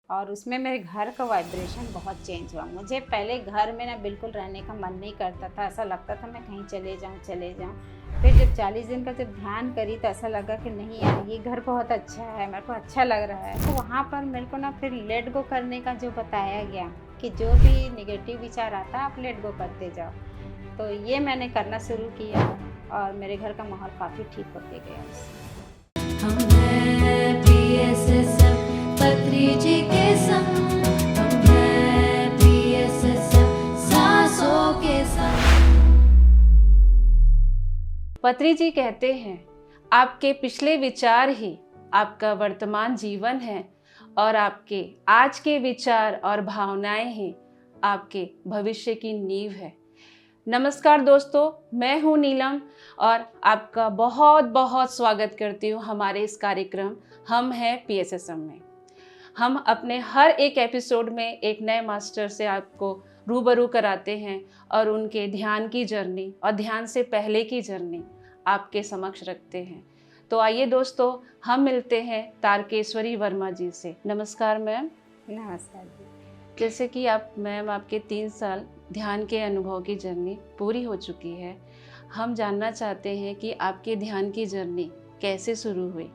और उसमें मेरे घर का वाइब्रेशन बहुत चेंज हुआ। मुझे पहले घर में ना बिल्कुल रहने का मन नहीं करता था, ऐसा लगता था मैं कहीं चले जाऊँ। फिर जब 40 दिन का जब ध्यान करी तो ऐसा लगा कि नहीं यार, ये घर बहुत अच्छा है, मेरे को अच्छा लग रहा है। तो वहाँ पर मेरे को ना फिर लेट गो करने का जो बताया गया कि जो भी नेगेटिव विचार आता है आप लेट गो करते जाओ, तो ये मैंने करना शुरू किया और मेरे घर का माहौल काफ़ी ठीक होते गया उससे। हम हैं PSSM पत्री जी के संग, हम हैं PSSM सांसों के संग। पत्री जी कहते हैं, आपके पिछले विचार ही आपका वर्तमान जीवन है और आपके आज के विचार और भावनाएं ही आपके भविष्य की नींव है। नमस्कार दोस्तों, मैं हूं नीलम और आपका बहुत बहुत स्वागत करती हूं हमारे इस कार्यक्रम हम हैं PSSM में। हम अपने हर एक एपिसोड में एक नए मास्टर से आपको रूबरू कराते हैं और उनके ध्यान की जर्नी और ध्यान से पहले की जर्नी आपके समक्ष रखते हैं। तो आइए दोस्तों, हम मिलते हैं तारकेश्वरी वर्मा जी से। नमस्कार मैम। नमस्कार जी। जैसे कि आप मैम, आपके 3 साल ध्यान के अनुभव की जर्नी पूरी हो चुकी है। हम जानना चाहते हैं कि आपकी ध्यान की जर्नी कैसे शुरू हुई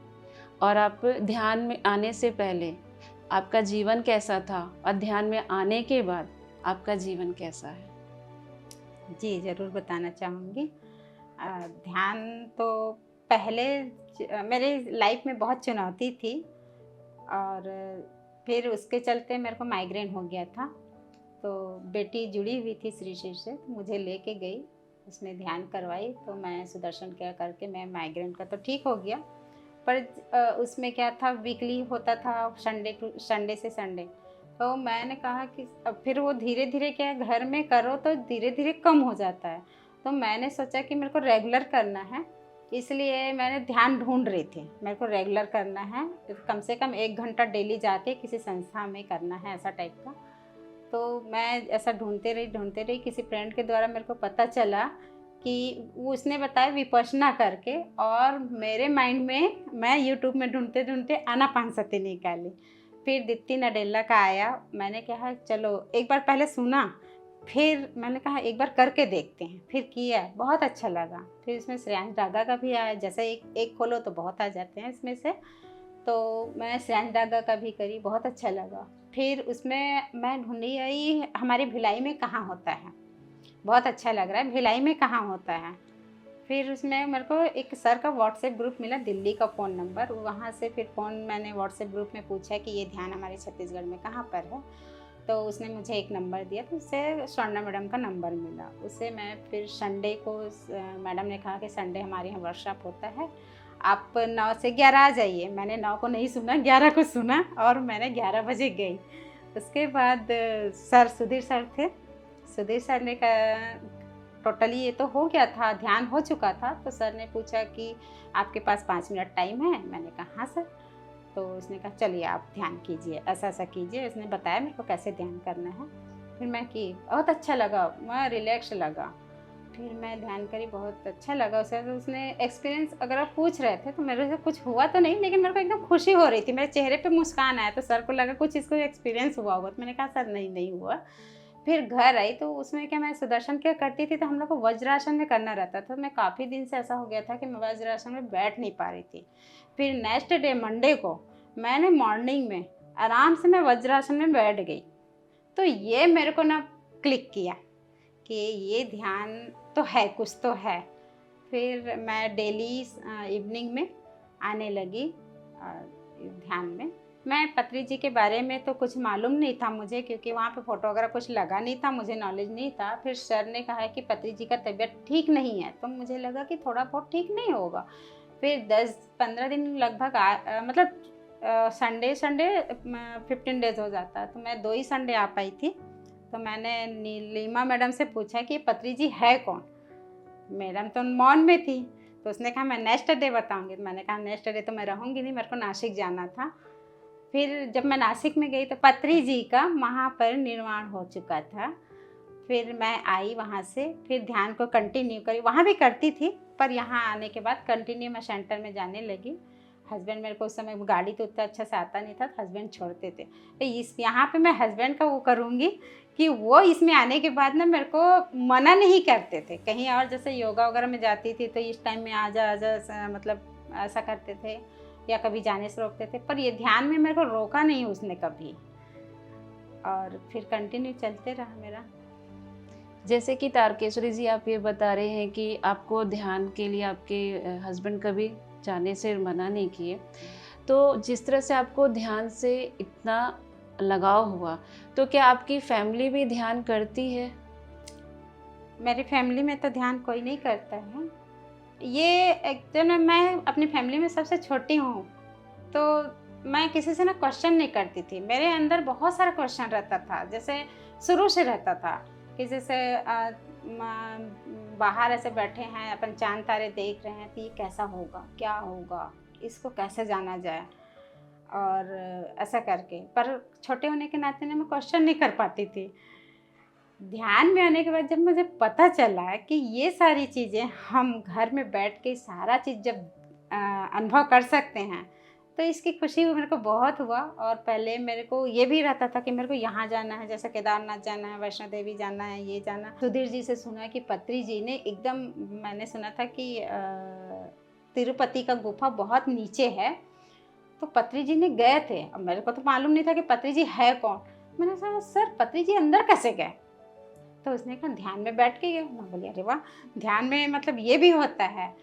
और आप ध्यान में आने से पहले आपका जीवन कैसा था और ध्यान में आने के बाद आपका जीवन कैसा है। जी, ज़रूर बताना चाहूँगी। ध्यान तो पहले मेरे लाइफ में बहुत चुनौती थी और फिर उसके चलते मेरे को माइग्रेन हो गया था। तो बेटी जुड़ी हुई थी श्री श्री से, तो मुझे लेके गई, उसमें ध्यान करवाई, तो मैं सुदर्शन क्रिया करके मैं माइग्रेन का तो ठीक हो गया। पर उसमें क्या था, वीकली होता था, संडे से संडे। तो मैंने कहा कि अब फिर वो धीरे धीरे क्या है, घर में करो तो धीरे धीरे कम हो जाता है। तो मैंने सोचा कि मेरे को रेगुलर करना है, इसलिए मैंने ध्यान ढूंढ रही थी। मेरे को रेगुलर करना है, कम से कम 1 घंटा डेली जाके किसी संस्था में करना है, ऐसा टाइप का। तो मैं ऐसा ढूंढते रही, किसी फ्रेंड के द्वारा मेरे को पता चला कि वो उसने बताया विपश्यना करके, और मेरे माइंड में मैं यूट्यूब में ढूंढते ढूंढते आनापानसती निकाली। फिर दीप्ति नडेला का आया, मैंने कहा चलो एक बार पहले सुना, फिर मैंने कहा एक बार करके देखते हैं, फिर किया, बहुत अच्छा लगा। फिर इसमें श्रेयांश डागा का भी आया, जैसे एक खोलो तो बहुत आ जाते हैं इसमें से, तो मैं श्रेयांश डागा का भी करी, बहुत अच्छा लगा। फिर उसमें मैं ढूंढी आई हमारी भिलाई में कहाँ होता है, बहुत अच्छा लग रहा है, भिलाई में कहाँ होता है। फिर उसमें मेरे को एक सर का व्हाट्सएप ग्रुप मिला, दिल्ली का फ़ोन नंबर, वहाँ से फिर फ़ोन मैंने व्हाट्सएप ग्रुप में पूछा कि ये ध्यान हमारे छत्तीसगढ़ में कहाँ पर है। तो उसने मुझे एक नंबर दिया, तो उससे स्वर्णा मैडम का नंबर मिला। उससे मैं फिर संडे को मैडम ने कहा कि संडे हमारे यहाँ वर्कशॉप होता है, आप 9 से 11 आ जाइए। मैंने 9 को नहीं सुना, 11 को सुना और मैंने 11 बजे गई। उसके बाद सर सुधीर सर थे, सुधीर सर ने कहा टोटली ये तो हो गया था, ध्यान हो चुका था। तो सर ने पूछा कि आपके पास 5 मिनट टाइम है। मैंने कहा हाँ सर। तो उसने कहा चलिए आप ध्यान कीजिए, ऐसा ऐसा कीजिए। उसने बताया मेरे को कैसे ध्यान करना है। फिर मैं की, बहुत अच्छा लगा, मैं रिलैक्स लगा। फिर मैं ध्यान करी, बहुत अच्छा लगा उसे। तो उसने एक्सपीरियंस अगर आप पूछ रहे थे तो मेरे से कुछ हुआ तो नहीं, लेकिन मेरे को एकदम खुशी हो रही थी, मेरे चेहरे पे मुस्कान आया। तो सर को लगा कुछ इसको एक्सपीरियंस हुआ होगा। तो मैंने कहा सर नहीं हुआ। फिर घर आई तो उसमें क्या, मैं सुदर्शन क्या करती थी, तो हम लोग को वज्रासन में करना रहता था। मैं काफ़ी दिन से ऐसा हो गया था कि मैं वज्रासन में बैठ नहीं पा रही थी। फिर नेक्स्ट डे मंडे को मैंने मॉर्निंग में आराम से मैं वज्रासन में बैठ गई। तो ये मेरे को ना क्लिक किया कि ये ध्यान तो है, कुछ तो है। फिर मैं डेली इवनिंग में आने लगी ध्यान में। मैं पत्री जी के बारे में तो कुछ मालूम नहीं था मुझे, क्योंकि वहाँ पे फ़ोटो वगैरह कुछ लगा नहीं था, मुझे नॉलेज नहीं था। फिर सर ने कहा कि पत्री जी का तबीयत ठीक नहीं है, तो मुझे लगा कि थोड़ा बहुत ठीक नहीं होगा। फिर 10-15 दिन लगभग मतलब संडे 15 डेज़ हो जाता, तो मैं 2 ही संडे आ पाई थी। तो मैंने नीलिमा मैडम से पूछा कि पत्री जी है कौन। मैडम तो मौन में थी, तो उसने कहा मैं नेक्स्ट डे बताऊंगी। तो मैंने कहा नेक्स्ट डे तो मैं रहूँगी नहीं, मेरे को नासिक जाना था। फिर जब मैं नासिक में गई तो पत्री जी का महापरिनिर्वाण हो चुका था। फिर मैं आई वहाँ से, फिर ध्यान को कंटिन्यू करी, वहाँ भी करती थी, पर यहाँ आने के बाद कंटिन्यू मैं सेंटर में जाने लगी। हस्बैंड मेरे को उस समय गाड़ी तो उतना अच्छा से आता नहीं था, हस्बैंड छोड़ते थे। तो इस यहाँ पे मैं हस्बैंड का वो करूँगी कि वो इसमें आने के बाद ना मेरे को मना नहीं करते थे। कहीं और जैसे योगा वगैरह में जाती थी तो इस टाइम में आजा मतलब ऐसा करते थे, या कभी जाने से रोकते थे, पर ये ध्यान में मेरे को रोका नहीं उसने कभी, और फिर कंटिन्यू चलते रहा मेरा। जैसे कि तारकेश्वरी जी, आप ये बता रहे हैं कि आपको ध्यान के लिए आपके हस्बैंड कभी जाने से मना नहीं किए, तो जिस तरह से आपको ध्यान से इतना लगाव हुआ, तो क्या आपकी फैमिली भी ध्यान करती है? मेरी फैमिली में तो ध्यान कोई नहीं करता है। ये एक्चुअली मैं अपनी फैमिली में सबसे छोटी हूँ, तो मैं किसी से ना क्वेश्चन नहीं करती थी। मेरे अंदर बहुत सारा क्वेश्चन रहता था, जैसे शुरू से रहता था कि जैसे बाहर ऐसे बैठे हैं, अपन चांद तारे देख रहे हैं, तो ये कैसा होगा, क्या होगा, इसको कैसे जाना जाए, और ऐसा करके। पर छोटे होने के नाते मैं क्वेश्चन नहीं कर पाती थी। ध्यान में आने के बाद जब मुझे पता चला कि ये सारी चीज़ें हम घर में बैठ के सारा चीज़ जब अनुभव कर सकते हैं, तो इसकी खुशी मेरे को बहुत हुआ। और पहले मेरे को ये भी रहता था कि मेरे को यहाँ जाना है, जैसे केदारनाथ जाना है, वैष्णो देवी जाना है, ये जाना। सुधीर जी से सुना कि पत्री जी ने एकदम, मैंने सुना था कि तिरुपति का गुफा बहुत नीचे है, तो पत्री जी ने गए थे। अब मेरे को तो मालूम नहीं था कि पत्री जी है कौन। मैंने कहा सर पत्री जी अंदर कैसे गए? तो उसने कहा ध्यान में बैठ के गए। मैं बोली अरे वाह, ध्यान में मतलब ये भी होता है।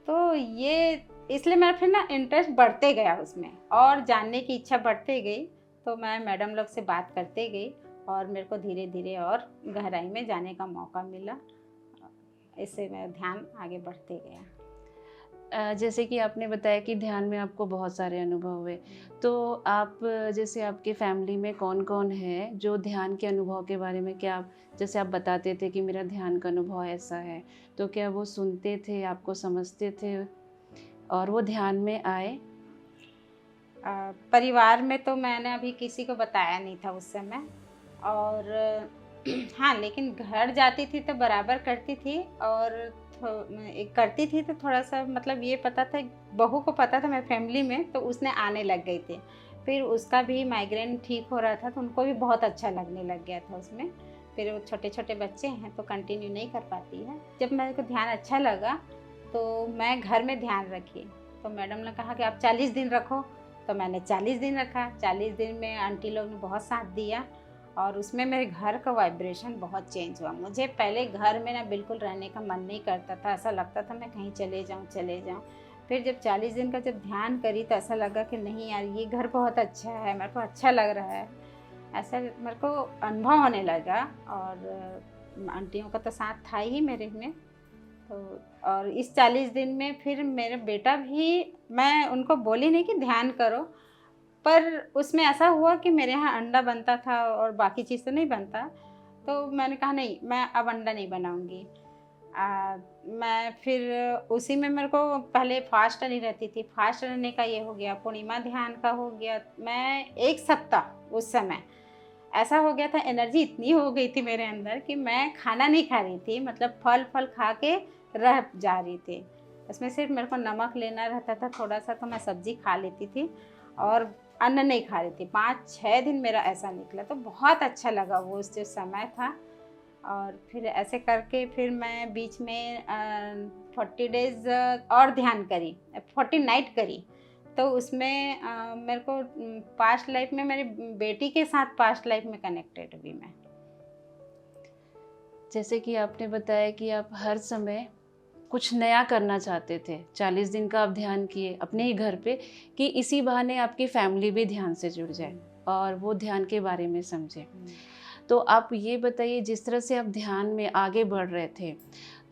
तो ये इसलिए मेरा फिर ना इंटरेस्ट बढ़ते गया उसमें, और जानने की इच्छा बढ़ते गई। तो मैं मैडम लोग से बात करते गई, और मेरे को धीरे धीरे और गहराई में जाने का मौका मिला। इससे मेरा ध्यान आगे बढ़ते गया। जैसे कि आपने बताया कि ध्यान में आपको बहुत सारे अनुभव हुए, तो आप जैसे आपके फैमिली में कौन कौन है जो ध्यान के अनुभव के बारे में, क्या आप जैसे आप बताते थे कि मेरा ध्यान का अनुभव ऐसा है, तो क्या वो सुनते थे, आपको समझते थे और वो ध्यान में आए? परिवार में तो मैंने अभी किसी को बताया नहीं था उस समय, और हाँ लेकिन घर जाती थी तो बराबर करती थी, और करती थी तो थोड़ा सा मतलब ये पता था, बहू को पता था मैं फैमिली में, तो उसने आने लग गई थी। फिर उसका भी माइग्रेन ठीक हो रहा था, तो उनको भी बहुत अच्छा लगने लग गया था उसमें। फिर वो छोटे छोटे बच्चे हैं तो कंटिन्यू नहीं कर पाती है। जब मेरे को ध्यान अच्छा लगा तो मैं घर में ध्यान रखी, तो मैडम ने कहा कि आप 40 दिन रखो, तो मैंने 40 दिन रखा। 40 दिन में आंटी लोग ने बहुत साथ दिया, और उसमें मेरे घर का वाइब्रेशन बहुत चेंज हुआ। मुझे पहले घर में ना बिल्कुल रहने का मन नहीं करता था, ऐसा लगता था मैं कहीं चले जाऊं। फिर जब 40 दिन का जब ध्यान करी तो ऐसा लगा कि नहीं यार, ये घर बहुत अच्छा है, मेरे को अच्छा लग रहा है, ऐसा मेरे को अनुभव होने लगा। और आंटियों का तो साथ था ही मेरे में। तो और इस 40 दिन में फिर मेरा बेटा भी, मैं उनको बोली नहीं कि ध्यान करो, पर उसमें ऐसा हुआ कि मेरे यहाँ अंडा बनता था और बाकी चीज़ तो नहीं बनता। तो मैंने कहा नहीं, मैं अब अंडा नहीं बनाऊँगी। मैं फिर उसी में, मेरे को पहले फास्ट नहीं रहती थी, फास्ट रहने का ये हो गया, पूर्णिमा ध्यान का हो गया। मैं 1 सप्ताह उस समय ऐसा हो गया था, एनर्जी इतनी हो गई थी मेरे अंदर कि मैं खाना नहीं खा रही थी, मतलब फल खा के रह जा रही थी। उसमें सिर्फ मेरे को नमक लेना रहता था थोड़ा सा, तो मैं सब्ज़ी खा लेती थी और अन्न नहीं खा रही थी। 5-6 दिन मेरा ऐसा निकला, तो बहुत अच्छा लगा वो उस जो समय था। और फिर ऐसे करके फिर मैं बीच में 40 डेज़ और ध्यान करी, 40 नाइट करी। तो उसमें मेरे को पास्ट लाइफ में मेरी बेटी के साथ पास्ट लाइफ में कनेक्टेड हुई मैं। जैसे कि आपने बताया कि आप हर समय कुछ नया करना चाहते थे, 40 दिन का आप ध्यान किए अपने ही घर पे, कि इसी बहाने आपकी फैमिली भी ध्यान से जुड़ जाए और वो ध्यान के बारे में समझे। तो आप ये बताइए, जिस तरह से आप ध्यान में आगे बढ़ रहे थे,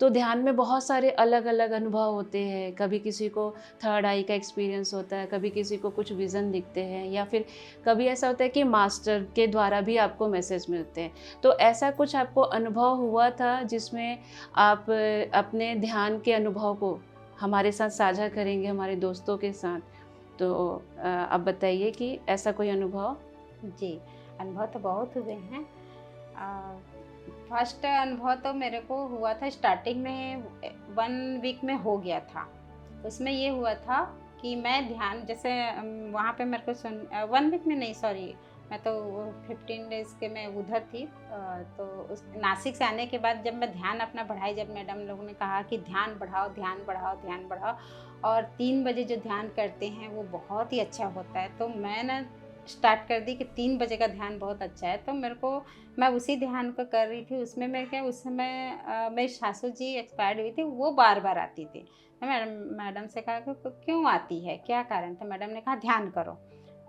तो ध्यान में बहुत सारे अलग अलग अनुभव होते हैं। कभी किसी को थर्ड आई का एक्सपीरियंस होता है, कभी किसी को कुछ विज़न दिखते हैं, या फिर कभी ऐसा होता है कि मास्टर के द्वारा भी आपको मैसेज मिलते हैं। तो ऐसा कुछ आपको अनुभव हुआ था जिसमें आप अपने ध्यान के अनुभव को हमारे साथ साझा करेंगे, हमारे दोस्तों के साथ? तो आप बताइए कि ऐसा कोई अनुभव। जी, अनुभव तो बहुत हुए हैं। फर्स्ट अनुभव तो मेरे को हुआ था स्टार्टिंग में, 1 वीक में हो गया था। उसमें ये हुआ था कि मैं ध्यान जैसे वहाँ पे मेरे को 1 वीक में नहीं, सॉरी, मैं तो 15 डेज़ के मैं उधर थी। तो उस नासिक से आने के बाद जब मैं ध्यान अपना बढ़ाई, जब मैडम लोगों ने कहा कि ध्यान बढ़ाओ, ध्यान बढ़ाओ, ध्यान बढ़ाओ, और 3 बजे जो ध्यान करते हैं वो बहुत ही अच्छा होता है। तो मैं ना स्टार्ट कर दी कि 3 बजे का ध्यान बहुत अच्छा है। तो मैं उसी ध्यान को कर रही थी। उसमें मैं क्या, उस समय मेरी सासू जी एक्सपायर्ड हुई थी, वो बार-बार आती थी। तो मैडम से कहा कि क्यों आती है, क्या कारण? तो मैडम ने कहा ध्यान करो।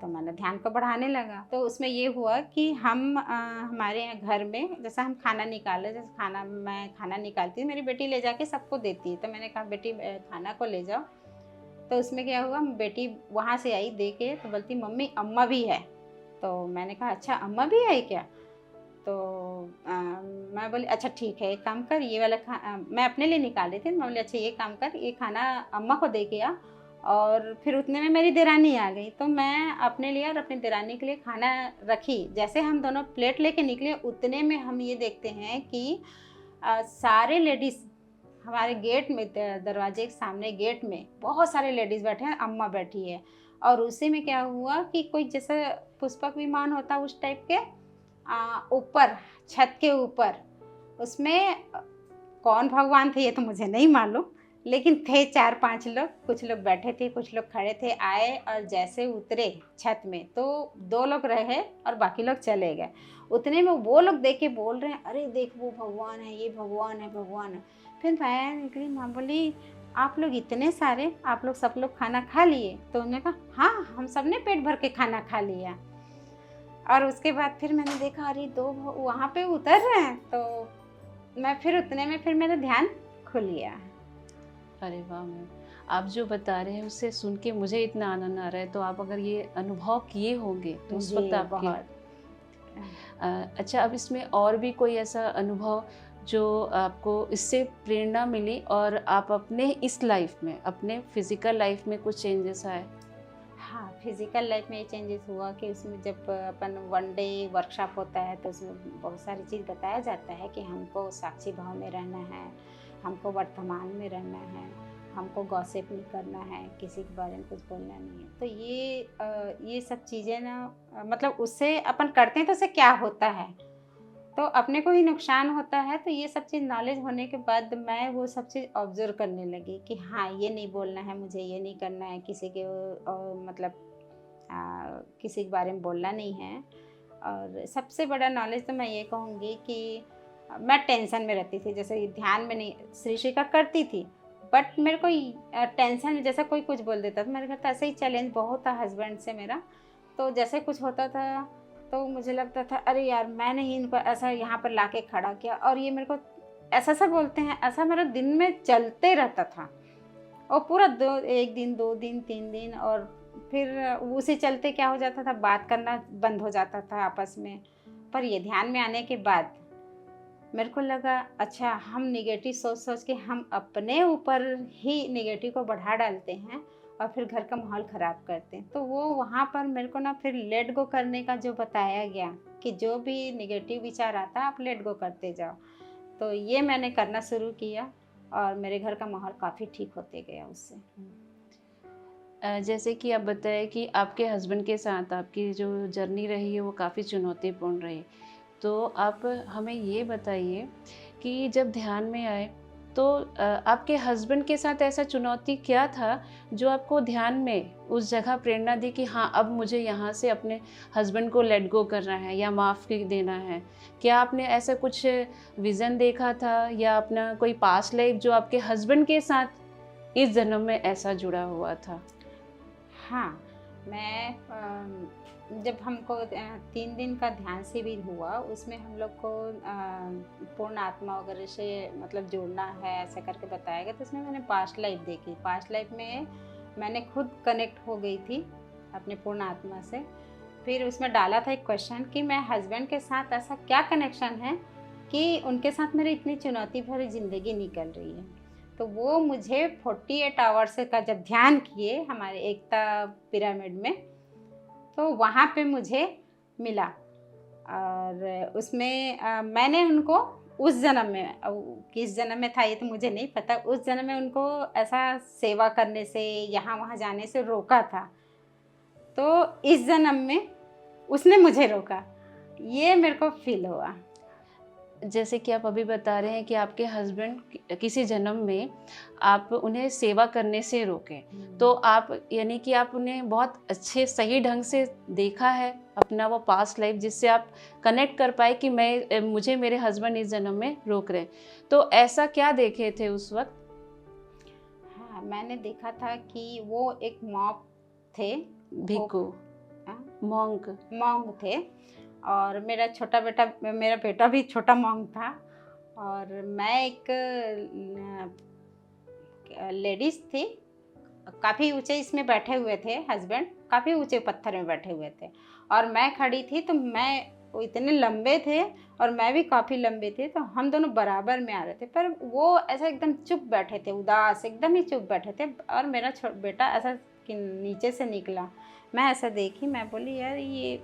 तो मैंने ध्यान को बढ़ाने लगा। तो उसमें ये हुआ कि हमारे यहाँ घर में जैसा हम खाना निकाले, जैसे मैं खाना निकालती हूँ, मेरी बेटी ले जाके सबको देती है। तो मैंने कहा बेटी खाना को ले जाओ। तो उसमें क्या हुआ, बेटी वहाँ से आई दे के, तो बोलती मम्मी अम्मा भी है। तो मैंने कहा अच्छा अम्मा भी है क्या? तो मैं बोली अच्छा ठीक है, एक काम कर, ये वाला मैं अपने लिए निकाल रही थी। मैं बोली अच्छा ये काम कर, ये खाना अम्मा को दे के आ। और फिर उतने में मेरी देरानी आ गई। तो मैं अपने लिए और अपनी देरानी के लिए खाना रखी। जैसे हम दोनों प्लेट लेके निकले, उतने में हम ये देखते हैं कि सारे लेडीज़ हमारे गेट में, दरवाजे के सामने गेट में बहुत सारे लेडीज़ बैठे हैं, अम्मा बैठी है। और उसी में क्या हुआ कि कोई जैसे पुष्पक विमान होता उस टाइप के ऊपर, छत के ऊपर, उसमें कौन भगवान थे ये तो मुझे नहीं मालूम, लेकिन थे 4-5 लोग। कुछ लोग बैठे थे, कुछ लोग खड़े थे। आए और जैसे उतरे छत में तो 2 लोग रहे और बाकी लोग चले गए। उतने में वो लोग देख के बोल रहे हैं अरे देख वो भगवान है, ये भगवान है, भगवान है। फिर मैं निकली, मैं बोली आप लोग इतने सारे, आप लोग सब लोग खाना खा लिए? तो उन्होंने कहा हाँ हम सब ने पेट भर के खाना खा लिया। और उसके बाद फिर मैंने देखा अरे 2 वहाँ पे उतर रहे हैं। तो मैं फिर उतने में फिर मेरा ध्यान खुल गया। अरे वाह मैम, आप जो बता रहे हैं उससे सुन के मुझे इतना आनंद आ रहा है। तो आप अगर ये अनुभव किए होंगे तो उस वक्त आपके बहुत अच्छा, अब इसमें और भी कोई ऐसा अनुभव जो आपको इससे प्रेरणा मिली और आप अपने इस लाइफ में, अपने फिजिकल लाइफ में कुछ चेंजेस आए? हाँ, फिज़िकल लाइफ में ये चेंजेस हुआ कि उसमें जब अपन 1 डे वर्कशॉप होता है तो उसमें बहुत सारी चीज़ बताया जाता है कि हमको साक्षी भाव में रहना है, हमको वर्तमान में रहना है, हमको गॉसिप नहीं करना है, किसी के बारे में कुछ बोलना नहीं है। तो ये सब चीज़ें ना मतलब उससे अपन करते हैं तो उससे क्या होता है, तो अपने को ही नुकसान होता है। तो ये सब चीज़ नॉलेज होने के बाद मैं वो सब चीज़ ऑब्जर्व करने लगी कि हाँ ये नहीं बोलना है, मुझे ये नहीं करना है, किसी के मतलब किसी के बारे में बोलना नहीं है। और सबसे बड़ा नॉलेज तो मैं ये कहूँगी कि मैं टेंशन में रहती थी। जैसे ध्यान में नहीं, श्री श्री का करती थी, बट मेरे को टेंशन में जैसा कोई कुछ बोल देता था। मेरे घर तो ऐसे ही चैलेंज बहुत था हस्बैंड से मेरा। तो जैसे कुछ होता था तो मुझे लगता था अरे यार मैंने ही इनको ऐसा यहाँ पर लाके खड़ा किया और ये मेरे को ऐसा सा बोलते हैं। ऐसा मेरा दिन में चलते रहता था और पूरा 1 दिन 2 दिन 3 दिन, और फिर उसी चलते क्या हो जाता था, बात करना बंद हो जाता था आपस में। पर ये ध्यान में आने के बाद मेरे को लगा अच्छा हम निगेटिव सोच के हम अपने ऊपर ही निगेटिव को बढ़ा डालते हैं और फिर घर का माहौल ख़राब करते हैं। तो वो वहाँ पर मेरे को ना फिर लेट गो करने का जो बताया गया कि जो भी निगेटिव विचार आता है आप लेट गो करते जाओ। तो ये मैंने करना शुरू किया और मेरे घर का माहौल काफ़ी ठीक होते गया उससे। जैसे कि आप बताएं कि आपके हस्बैंड के साथ आपकी जो जर्नी रही है वो काफ़ी चुनौतीपूर्ण रही। तो आप हमें ये बताइए कि जब ध्यान में आए तो आपके हस्बैंड के साथ ऐसा चुनौती क्या था जो आपको ध्यान में उस जगह प्रेरणा दी कि हाँ अब मुझे यहाँ से अपने हस्बैंड को लेट गो करना है या माफ़ देना है? क्या आपने ऐसा कुछ विज़न देखा था या अपना कोई पास्ट लाइफ जो आपके हस्बैंड के साथ इस जन्म में ऐसा जुड़ा हुआ था? हाँ, मैं जब हमको 3 दिन का ध्यान शिविर हुआ उसमें हम लोग को पूर्ण आत्मा वगैरह से मतलब जुड़ना है ऐसा करके बताया गया। तो उसमें मैंने पास्ट लाइफ देखी। पास्ट लाइफ में मैंने खुद कनेक्ट हो गई थी अपने पूर्ण आत्मा से। फिर उसमें डाला था एक क्वेश्चन कि मैं हस्बैंड के साथ ऐसा क्या कनेक्शन है कि उनके साथ मेरी इतनी चुनौती भरी ज़िंदगी निकल रही है। तो वो मुझे 48 आवर्स का जब ध्यान किए हमारे एकता पिरामिड में, तो वहाँ पे मुझे मिला। और उसमें मैंने उनको उस जन्म में, किस जन्म में था ये तो मुझे नहीं पता, उस जन्म में उनको ऐसा सेवा करने से, यहाँ वहाँ जाने से रोका था। तो इस जन्म में उसने मुझे रोका, ये मेरे को फील हुआ। जैसे कि आप अभी बता रहे हैं कि आपके हस्बैंड किसी जन्म में आप उन्हें सेवा करने से रोके, तो आप यानी कि आप उन्हें बहुत अच्छे सही ढंग से देखा है अपना वो पास्ट लाइफ, जिससे आप कनेक्ट कर पाए कि मुझे मेरे हस्बैंड इस जन्म में रोक रहे। तो ऐसा क्या देखे थे उस वक्त? हाँ, मैंने देखा था कि वो एक मॉन्क थे, भिक्खू, मॉन्क थे, और मेरा बेटा भी छोटा मॉन्क था, और मैं एक लेडीज थी। काफ़ी ऊंचे इसमें बैठे हुए थे, हस्बैंड काफ़ी ऊंचे पत्थर में बैठे हुए थे, और मैं खड़ी थी। तो वो इतने लंबे थे और मैं भी काफ़ी लंबे थे, तो हम दोनों बराबर में आ रहे थे। पर वो ऐसा एकदम चुप बैठे थे, उदास एकदम ही चुप बैठे थे, और मेरा बेटा ऐसा कि नीचे से निकला। मैं ऐसा देखी, मैं बोली यार ये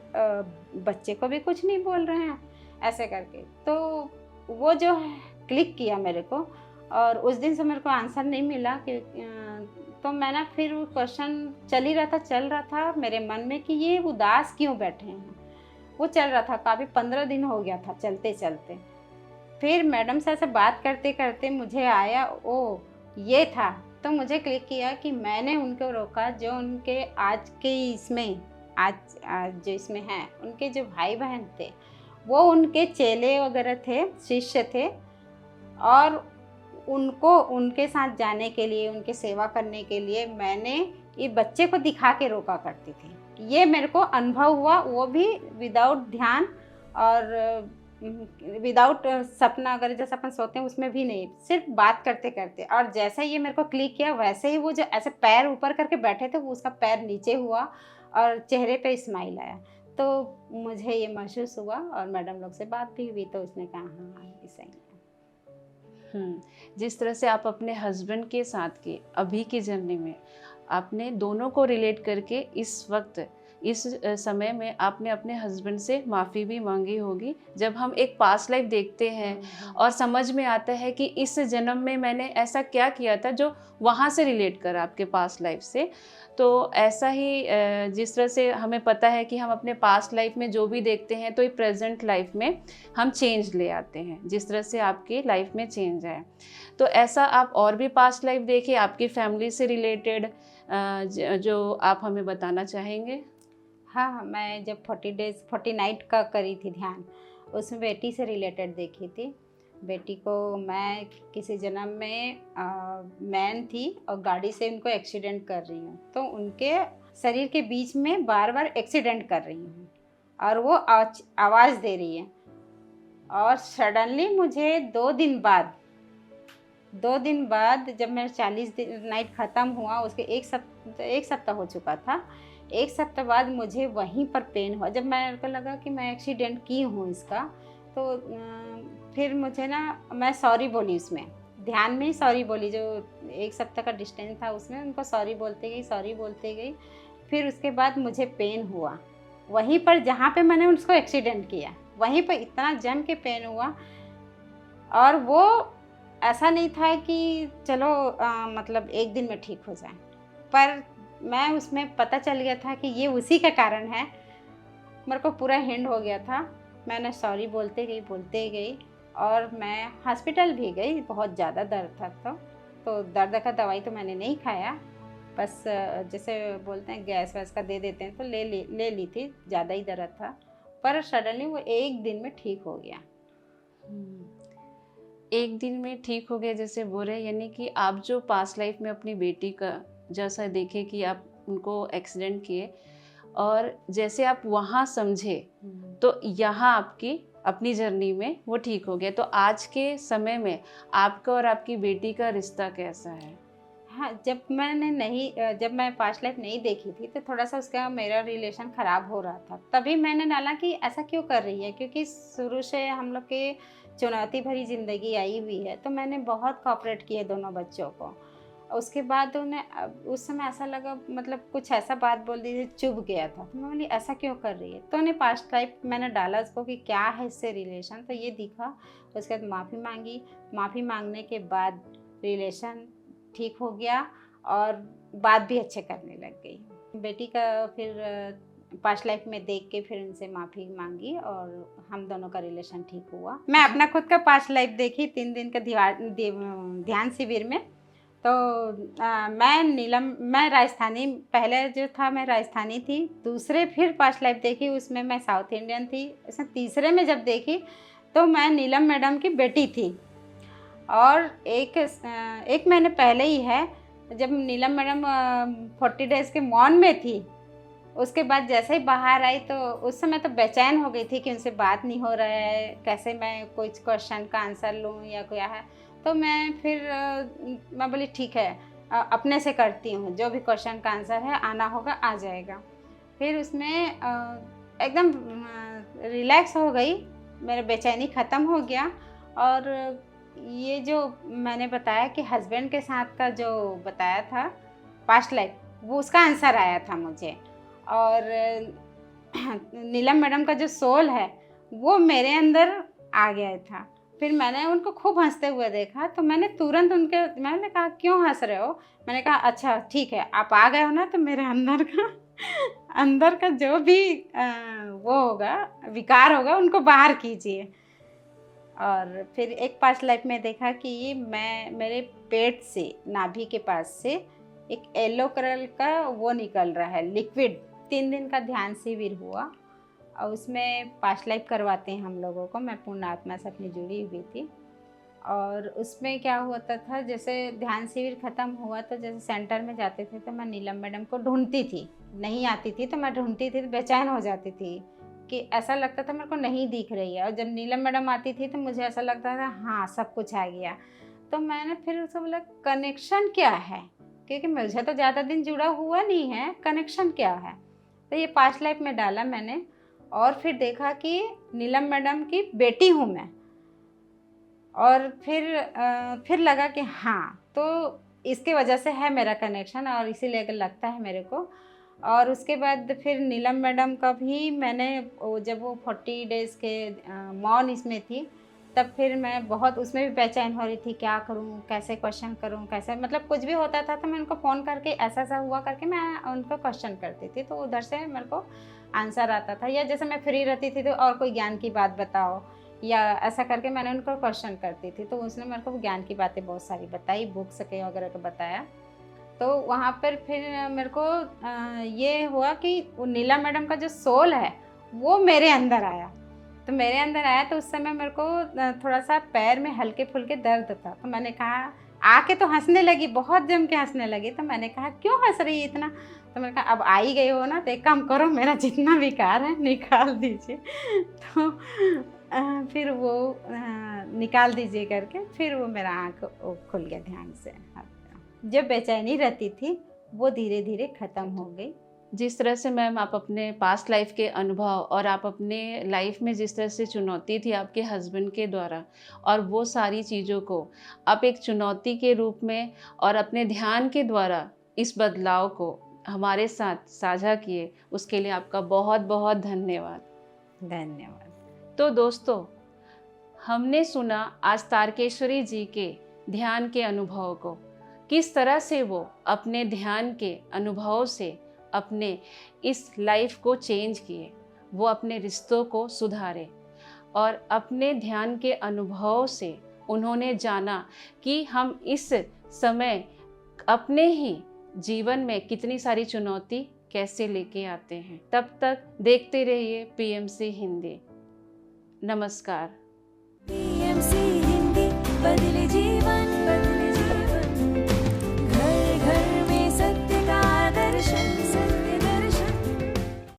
बच्चे को भी कुछ नहीं बोल रहे हैं ऐसे करके। तो वो जो है क्लिक किया मेरे को, और उस दिन से मेरे को आंसर नहीं मिला कि तो मैं ना फिर वो क्वेश्चन चल रहा था मेरे मन में कि ये उदास क्यों बैठे हैं। वो चल रहा था, काफ़ी 15 दिन हो गया था चलते चलते। फिर मैडम से ऐसे बात करते करते मुझे आया ओ ये था। तो मुझे क्लिक किया कि मैंने उनको रोका, जो उनके आज जो इसमें हैं, उनके जो भाई बहन थे वो उनके चेले वगैरह थे, शिष्य थे, और उनको उनके साथ जाने के लिए, उनके सेवा करने के लिए मैंने ये बच्चे को दिखा के रोका करती थी। ये मेरे को अनुभव हुआ, वो भी विदाउट ध्यान और विदाउट सपना अगर जैसे अपन सोते हैं उसमें भी नहीं, सिर्फ बात करते करते। और जैसे ये मेरे को क्लिक किया, वैसे ही वो जो ऐसे पैर ऊपर करके बैठे थे, वो उसका पैर नीचे हुआ और चेहरे पे स्माइल आया। तो मुझे ये महसूस हुआ, और मैडम लोग से बात भी हुई, तो उसने कहा हाँ ये सही है। जिस तरह से आप अपने हस्बैंड के साथ के अभी की जर्नी में आपने दोनों को रिलेट करके इस वक्त इस समय में आपने अपने हस्बैंड से माफ़ी भी मांगी होगी। जब हम एक पास्ट लाइफ देखते हैं और समझ में आता है कि इस जन्म में मैंने ऐसा क्या किया था जो वहाँ से रिलेट कर आपके पास्ट लाइफ से, तो ऐसा ही जिस तरह से हमें पता है कि हम अपने पास्ट लाइफ में जो भी देखते हैं तो ये प्रेजेंट लाइफ में हम चेंज ले आते हैं, जिस तरह से आपकी लाइफ में चेंज आया। तो ऐसा आप और भी पास्ट लाइफ देखे आपकी फैमिली से रिलेटेड जो आप हमें बताना चाहेंगे? हाँ, मैं जब 40 नाइट का करी थी ध्यान, उसमें बेटी से रिलेटेड देखी थी। बेटी को मैं किसी जन्म में मैन थी और गाड़ी से उनको एक्सीडेंट कर रही हूँ, तो उनके शरीर के बीच में बार बार एक्सीडेंट कर रही हूँ और वो आवाज़ दे रही है। और सडनली मुझे 2 दिन बाद जब मेरा 40 नाइट ख़त्म हुआ, उसके एक सप्ताह हो चुका था, 1 सप्ताह बाद मुझे वहीं पर पेन हुआ। जब मेरे को लगा कि मैं एक्सीडेंट की हूँ इसका, तो फिर मुझे ना, मैं सॉरी बोली, उसमें ध्यान में ही सॉरी बोली। जो 1 सप्ताह का डिस्टेंस था उसमें उनको सॉरी बोलते गई। फिर उसके बाद मुझे पेन हुआ वहीं पर जहाँ पे मैंने उसको एक्सीडेंट किया, वहीं पर इतना जम के पेन हुआ। और वो ऐसा नहीं था कि चलो मतलब 1 दिन में ठीक हो जाए, पर मैं उसमें पता चल गया था कि ये उसी का कारण है। मेरे को पूरा हिंट हो गया था। मैंने सॉरी बोलते गई और मैं हॉस्पिटल भी गई। बहुत ज़्यादा दर्द था, तो दर्द का दवाई तो मैंने नहीं खाया, बस जैसे बोलते हैं गैस वैस का दे देते हैं, तो ले ली थी। ज़्यादा ही दर्द था, पर सडनली वो 1 दिन में ठीक हो गया। 1 दिन में ठीक हो गया जैसे बोल रहे, यानी कि आप जो पास्ट लाइफ में अपनी बेटी का जैसा देखे कि आप उनको एक्सीडेंट किए और जैसे आप वहाँ समझे, तो यहाँ आपकी अपनी जर्नी में वो ठीक हो गया। तो आज के समय में आपका और आपकी बेटी का रिश्ता कैसा है? हाँ, जब मैं पास्ट लाइफ नहीं देखी थी, तो थोड़ा सा उसका मेरा रिलेशन ख़राब हो रहा था। तभी मैंने डाला कि ऐसा क्यों कर रही है, क्योंकि शुरू से हम लोग के चुनौती भरी ज़िंदगी आई हुई है। तो मैंने बहुत कोऑपरेट किए दोनों बच्चों को। उसके बाद उन्हें उस समय ऐसा लगा, मतलब कुछ ऐसा बात बोल दी थी, चुभ गया था। तो मैं बोली ऐसा क्यों कर रही है? तो उन्हें पास्ट लाइफ मैंने डाला उसको कि क्या है इससे रिलेशन, तो ये दिखा। उसके बाद माफ़ी मांगी। माफ़ी मांगने के बाद रिलेशन ठीक हो गया और बात भी अच्छे करने लग गई। बेटी का फिर पास्ट लाइफ में देख के फिर उनसे माफ़ी मांगी और हम दोनों का रिलेशन ठीक हुआ। मैं अपना खुद का पास्ट लाइफ देखी 3 दिन का ध्यान शिविर में। तो मैं राजस्थानी, पहले जो था मैं राजस्थानी थी। दूसरे फिर पास्ट लाइफ देखी, उसमें मैं साउथ इंडियन थी। इसमें तीसरे में जब देखी तो मैं नीलम मैडम की बेटी थी। और एक महीने पहले ही है, जब नीलम मैडम 40 डेज़ के मौन में थी, उसके बाद जैसे ही बाहर आई तो उस समय तो बेचैन हो गई थी कि उनसे बात नहीं हो रहा है, कैसे मैं कुछ क्वेश्चन का आंसर लूँ या क्या है। तो मैं बोली ठीक है, अपने से करती हूँ, जो भी क्वेश्चन का आंसर है आना होगा आ जाएगा। फिर उसमें एकदम रिलैक्स हो गई, मेरा बेचैनी ख़त्म हो गया। और ये जो मैंने बताया कि हस्बैंड के साथ का जो बताया था पास्ट लाइफ, वो उसका आंसर आया था मुझे। और नीलम मैडम का जो सोल है वो मेरे अंदर आ गया था। फिर मैंने उनको खूब हंसते हुए देखा, तो मैंने तुरंत मैंने कहा क्यों हंस रहे हो? मैंने कहा अच्छा ठीक है, आप आ गए हो ना, तो मेरे अंदर का जो भी वो होगा, विकार होगा, उनको बाहर कीजिए। और फिर एक पास्ट लाइफ में देखा कि मेरे पेट से, नाभि के पास से एक येलो कलर का वो निकल रहा है, लिक्विड। 3 दिन का ध्यान शिविर हुआ और उसमें पास्ट लाइफ करवाते हैं हम लोगों को। मैं पूर्ण आत्मा से अपनी जुड़ी हुई थी। और उसमें क्या होता था, जैसे ध्यान शिविर ख़त्म हुआ तो जैसे सेंटर में जाते थे तो मैं नीलम मैडम को ढूंढती थी, नहीं आती थी तो मैं ढूंढती थी, तो बेचैन हो जाती थी कि ऐसा लगता था मेरे को नहीं दिख रही है। और जब नीलम मैडम आती थी तो मुझे ऐसा लगता था हाँ सब कुछ आ गया। तो मैंने फिर उसको बोला कनेक्शन क्या है, क्योंकि मुझे तो ज़्यादा दिन जुड़ा हुआ नहीं है, कनेक्शन क्या है। तो ये पास्ट लाइफ में डाला मैंने और फिर देखा कि नीलम मैडम की बेटी हूँ मैं। और फिर लगा कि हाँ, तो इसके वजह से है मेरा कनेक्शन और इसीलिए लगता है मेरे को। और उसके बाद फिर नीलम मैडम का भी मैंने जब वो 40 डेज़ के मौन इसमें थी, तब फिर मैं बहुत उसमें भी बेचैन हो रही थी, क्या करूँ, कैसे क्वेश्चन करूँ, कैसे, मतलब कुछ भी होता था तो मैं उनको फ़ोन करके ऐसा हुआ करके मैं उनको क्वेश्चन करती थी, तो उधर से मेरे को आंसर आता था। या जैसे मैं फ्री रहती थी तो और कोई ज्ञान की बात बताओ, या ऐसा करके मैंने उनको क्वेश्चन करती थी, तो उसने मेरे को ज्ञान की बातें बहुत सारी बताई, बुक्स के वगैरह का बताया। तो वहाँ पर फिर मेरे को ये हुआ कि वो नीलम मैडम का जो सोल है वो मेरे अंदर आया। तो मेरे अंदर आया तो उस समय मेरे को थोड़ा सा पैर में हल्के फुल्के दर्द था। तो मैंने कहा, आके तो हंसने लगी, बहुत जम के हंसने लगी। तो मैंने कहा क्यों हंस रही है इतना? तो मैंने कहा अब आ ही गई हो ना, तो एक काम करो, मेरा जितना विकार है निकाल दीजिए। तो फिर वो निकाल दीजिए करके फिर वो मेरा आँख खुल गया ध्यान से। जो बेचैनी रहती थी वो धीरे धीरे ख़त्म हो गई। जिस तरह से मैम आप अपने पास्ट लाइफ के अनुभव और आप अपने लाइफ में जिस तरह से चुनौती थी आपके हस्बैंड के द्वारा, और वो सारी चीज़ों को आप एक चुनौती के रूप में और अपने ध्यान के द्वारा इस बदलाव को हमारे साथ साझा किए, उसके लिए आपका बहुत बहुत धन्यवाद। धन्यवाद। तो दोस्तों, हमने सुना आज तारकेश्वरी जी के ध्यान के अनुभव को, किस तरह से वो अपने ध्यान के अनुभव से अपने इस लाइफ को चेंज किए, वो अपने रिश्तों को सुधारे और अपने ध्यान के अनुभव से उन्होंने जाना कि हम इस समय अपने ही जीवन में कितनी सारी चुनौती कैसे लेके आते हैं। तब तक देखते रहिए PMC हिंदी। नमस्कार। PMC हिंदी बदले